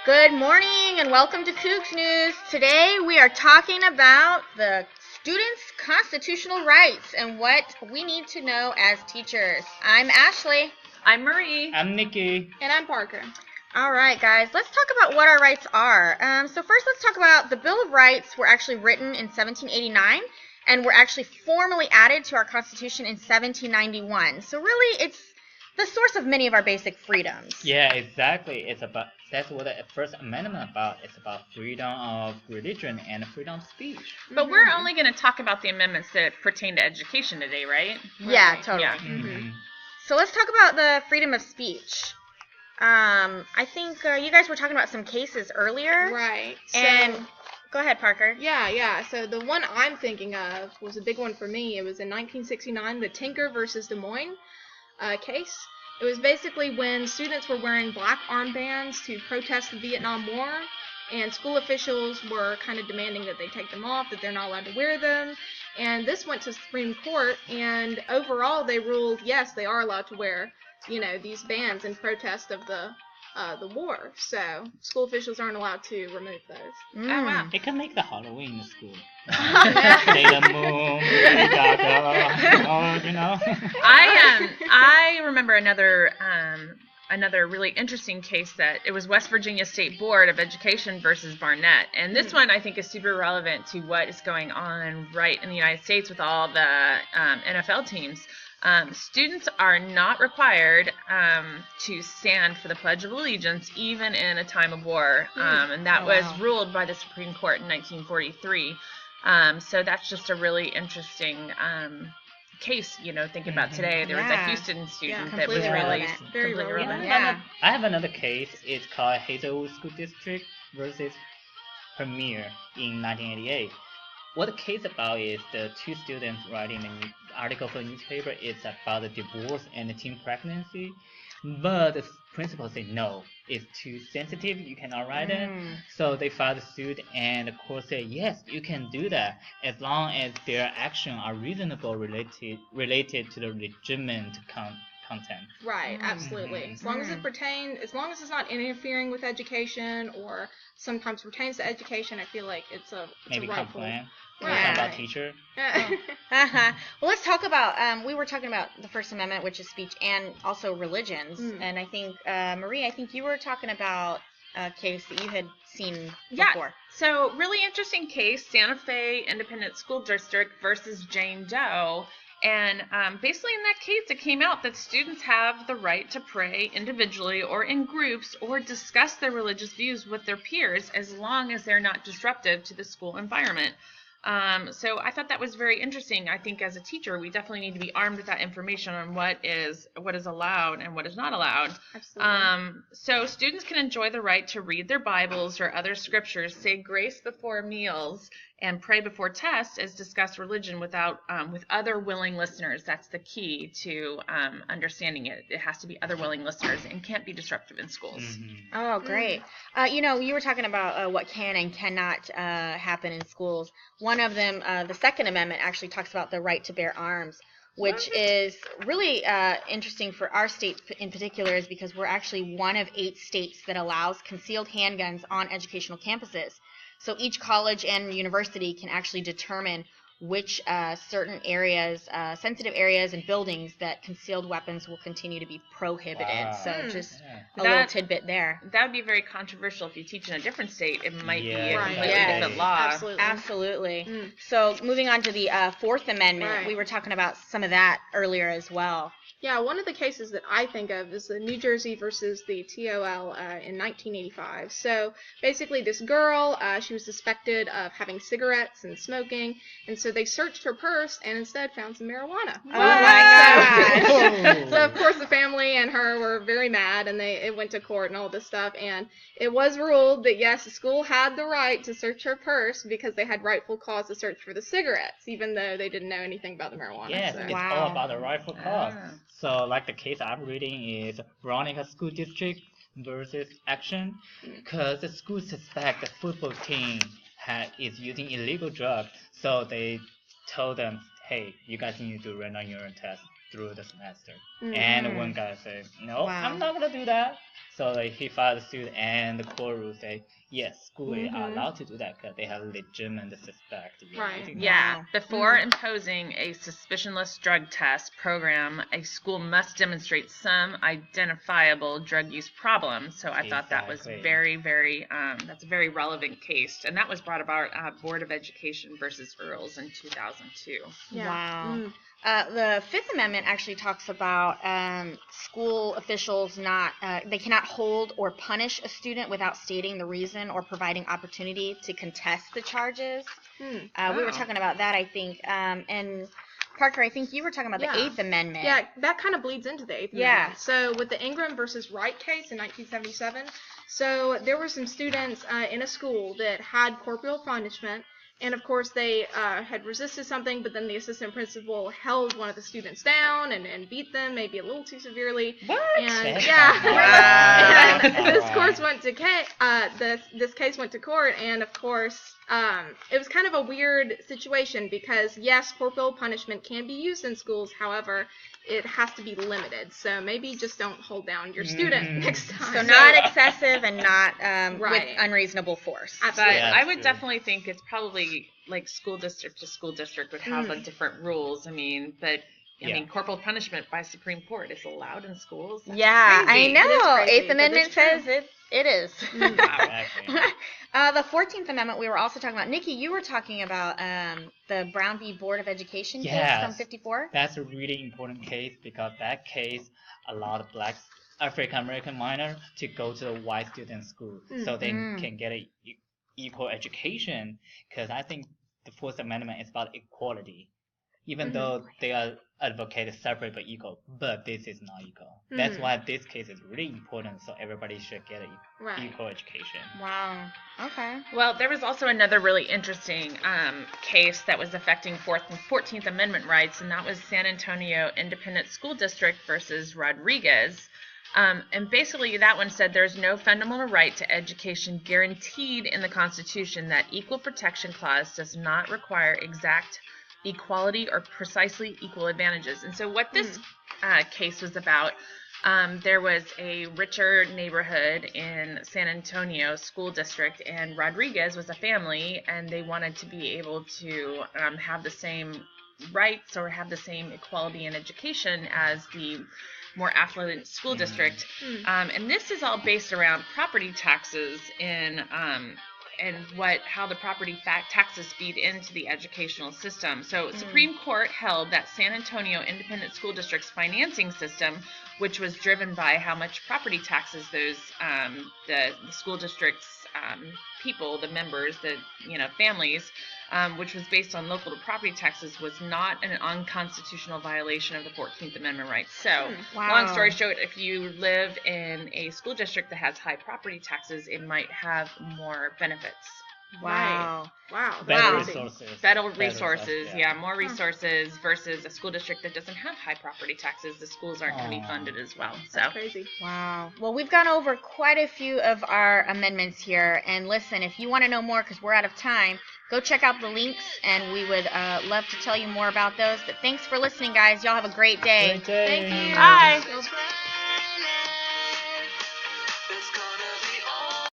Good morning and welcome to Cougs News. Today we are talking about the students' constitutional rights and what we need to know as teachers. I'm Ashley. I'm Marie. I'm Nikki. And I'm Parker. All right, guys, let's talk about what our rights are. So first let's talk about the Bill of Rights were actually written in 1789 and were actually formally added to our Constitution in 1791. So really it's the source of many of our basic freedoms. Yeah, exactly. That's what the First Amendment about. It's about freedom of religion and freedom of speech. But we're only going to talk about the amendments that pertain to education today, right? Yeah, Right. totally. Yeah. Mm-hmm. So let's talk about the freedom of speech. I think you guys were talking about some cases earlier. Right. And go ahead, Parker. Yeah. So the one I'm thinking of was a big one for me. It was in 1969, the Tinker versus Des Moines case. It was basically when students were wearing black armbands to protest the Vietnam War, and school officials were kind of demanding that they take them off, that they're not allowed to wear them. And this went to Supreme Court, and overall they ruled, yes, they are allowed to wear, these bands in protest of the war. So school officials aren't allowed to remove those. Mm. Oh, wow. They can make the Halloween in school. Sailor Moon, Lady Gaga, I remember another really interesting case that it was West Virginia State Board of Education versus Barnett. And this one I think is super relevant to what is going on right in the United States with all the NFL teams. Students are not required to stand for the Pledge of Allegiance even in a time of war. And that was ruled by the Supreme Court in 1943. So that's just a really interesting case, thinking about today. There was a Houston student that was completely really relevant. Very completely relevant. relevant. Yeah. I have another case. It's called Hazelwood School District versus Premier in 1988. What the case about is the two students writing an article for the newspaper. It's about the divorce and the teen pregnancy. But the principal said no, it's too sensitive, you cannot write it. So they filed a suit, and the court said yes, you can do that as long as their actions are reasonable related to the legitimate content. Right, absolutely. As long as it's not interfering with education or sometimes pertains to education, I feel like it's a Maybe rightful. complain. Right. About teacher. Uh-huh. Well, let's talk about, we were talking about the First Amendment, which is speech, and also religions. And I think, Marie, you were talking about a case that you had seen before. So really interesting case, Santa Fe Independent School District versus Jane Doe. And basically in that case, it came out that students have the right to pray individually or in groups or discuss their religious views with their peers as long as they're not disruptive to the school environment. So I thought that was very interesting. I think as a teacher, we definitely need to be armed with that information on what is allowed and what is not allowed. Absolutely. So students can enjoy the right to read their Bibles or other scriptures, say grace before meals, and pray before tests as discuss religion with other willing listeners. That's the key to understanding it. It has to be other willing listeners and can't be disruptive in schools. Mm-hmm. Oh, great. You were talking about what can and cannot happen in schools. One of them, the Second Amendment, actually talks about the right to bear arms, which is really interesting for our state in particular, is because we're actually one of 8 states that allows concealed handguns on educational campuses. So each college and university can actually determine which certain areas, sensitive areas and buildings that concealed weapons will continue to be prohibited. Wow. So just a That- little tidbit there. That would be very controversial if you teach in a different state. It might be a Yeah, completely yes. different law. Absolutely. Absolutely. So moving on to the Fourth Amendment, Right. we were talking about some of that earlier as well. Yeah, one of the cases that I think of is the New Jersey versus the TOL in 1985. So basically this girl, she was suspected of having cigarettes and smoking, and so they searched her purse and instead found some marijuana. Oh my gosh. So of course the family and her were very mad, and it went to court and all this stuff, and it was ruled that yes, the school had the right to search her purse because they had rightful cause to search for the cigarettes, even though they didn't know anything about the marijuana. Yes, so. it's Wow. all about the rightful cause. Ah. So, like the case I'm reading is Veronica School District versus Action, because the school suspect the football team is using illegal drugs, so they told them, hey, you guys need to run on your own test through the semester. And one guy said, no, I'm not going to do that. So like, he filed a suit, and the court rule say, yes, schools are allowed to do that because they have legitimate suspect. Right. Yeah. Before imposing a suspicionless drug test program, a school must demonstrate some identifiable drug use problem. So I thought that was very, very, that's a very relevant case. And that was brought about Board of Education versus Earls in 2002. Yeah. Wow. The Fifth Amendment actually talks about school officials they cannot hold or punish a student without stating the reason or providing opportunity to contest the charges. We were talking about that, I think. And Parker, I think you were talking about the Eighth Amendment. Yeah, that kind of bleeds into the Eighth Amendment. So with the Ingram versus Wright case in 1977, so there were some students in a school that had corporal punishment. And, of course, they had resisted something, but then the assistant principal held one of the students down and beat them, maybe a little too severely. What? And, Wow. and this case went to court, and, of course, it was kind of a weird situation because, yes, corporal punishment can be used in schools. However, it has to be limited. So maybe just don't hold down your student next time. So not excessive and not with unreasonable force. Absolutely. But I would definitely think it's probably like school district to school district would have different rules. I mean, but I mean, corporal punishment by Supreme Court is allowed in schools. That's crazy. I know. Crazy, Eighth Amendment says it is. Exactly. The 14th Amendment we were also talking about. Nikki, you were talking about the Brown v. Board of Education case from 54. That's a really important case because that case allowed black African American minors to go to a white student school so they can get an equal education. Because I think the Fourth Amendment is about equality. Even though they are advocated separate but equal, but this is not equal. That's why this case is really important, so everybody should get an equal education. Wow. Okay. Well, there was also another really interesting case that was affecting 14th Amendment rights, and that was San Antonio Independent School District versus Rodriguez. And basically that one said there's no fundamental right to education guaranteed in the Constitution. That Equal Protection Clause does not require exact equality or precisely equal advantages. And so what this case was about, there was a richer neighborhood in San Antonio school district, and Rodriguez was a family, and they wanted to be able to have the same rights or have the same equality in education as the more affluent school district. And this is all based around property taxes and how the property taxes feed into the educational system. So Supreme Court held that San Antonio Independent School District's financing system, which was driven by how much property taxes those the school district's people, the members, the families, which was based on local property taxes, was not an unconstitutional violation of the 14th Amendment rights. So, long story short, if you live in a school district that has high property taxes, it might have more benefits. Wow. Wow. Better resources. More resources versus a school district that doesn't have high property taxes. The schools aren't going to be funded as well. So that's crazy. Wow. Well, we've gone over quite a few of our amendments here. And listen, if you want to know more, because we're out of time, go check out the links, and we would love to tell you more about those. But thanks for listening, guys. Y'all have a great day. Great day. Thank you. Bye. Skills for